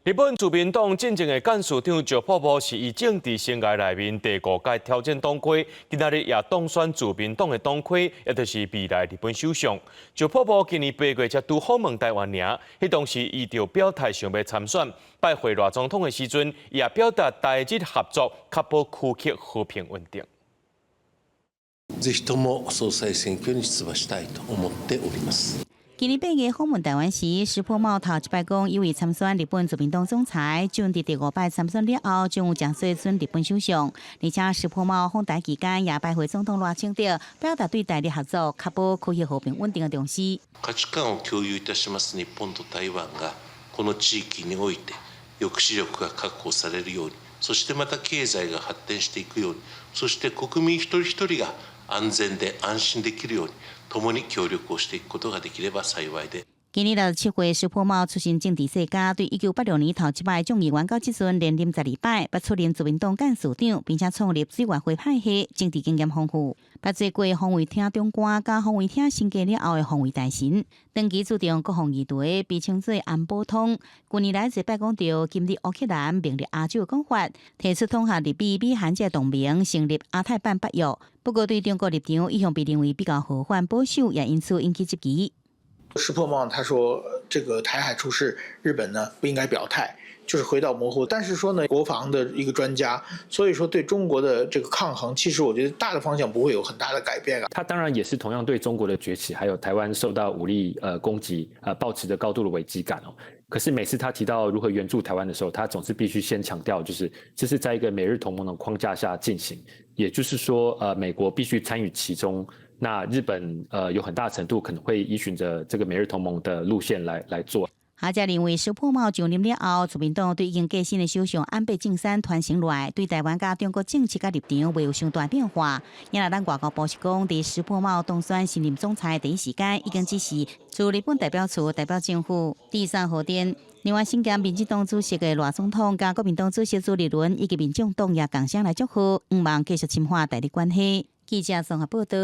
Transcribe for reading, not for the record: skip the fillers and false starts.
日本自民党真正的干事长石破茂是伊政治生涯内面第5届挑战党魁，今仔日也当选自民党的党魁，也就是未来日本首相。石破茂今年8月才拄访问台湾尔，迄当时伊就表态想要参选，拜会赖总统的时阵，伊也表达台日合作，确保区域和平稳定。ぜひとも総裁選挙に出馬したいと思っております。今年8月访问台湾时，石破茂头一摆讲，因为参选日本自民党总裁，将伫第5摆参选了后，将有正式选日本首相。而且石破茂访台期间也拜会总统赖清德，表达对台日合作、确保区域和平稳定的重视。価値観を共有いたします日本と台湾がこの地域において抑止力が確保されるように、そしてまた経済が発展していくように、そして国民一人一人が安全で安心できるように。共に協力をしていくことができれば幸いで。今年67月，石破茂出身政治世家，对1986年头一摆众议员到即阵连任12摆，捌出任自民党干事长，并且创立水源会派系，政治经验丰富，捌做过防卫厅长官，甲防卫厅升格了后的防卫大臣。长期注重国防议题，被称作安保通。近年来一摆讲到今日乌克兰明日亚洲的讲法，提出统合日美美韩这同盟，成立亚太办北约。不过对中国立场一向被认为比较和缓保守，也因此引起质疑。石破茂他说，这个台海出事，日本呢不应该表态，就是回到模糊。但是说呢，国防的一个专家，所以说对中国的这个抗衡，其实我觉得大的方向不会有很大的改变啊。他当然也是同样对中国的崛起，还有台湾受到武力攻击，抱持着高度的危机感哦。可是每次他提到如何援助台湾的时候，他总是必须先强调，就是这是在一个美日同盟的框架下进行，也就是说，美国必须参与其中。那日本有很大程度可能会依循着这个美日同盟的路线来做。学者认为，石破茂上任了后，自民党对已经过身的首相安倍晋三传承落来，对台湾甲中国政治甲立场未有相大变化。因为咱外交部是讲，伫石破茂当选新任总裁第一时间，已经指示驻日本代表处代表政府第3号电。另外，新加民进党主席的赖总统甲国民党主席朱立伦以及民众党也共相来祝贺，希望继续深化台日关系。记者综合报道。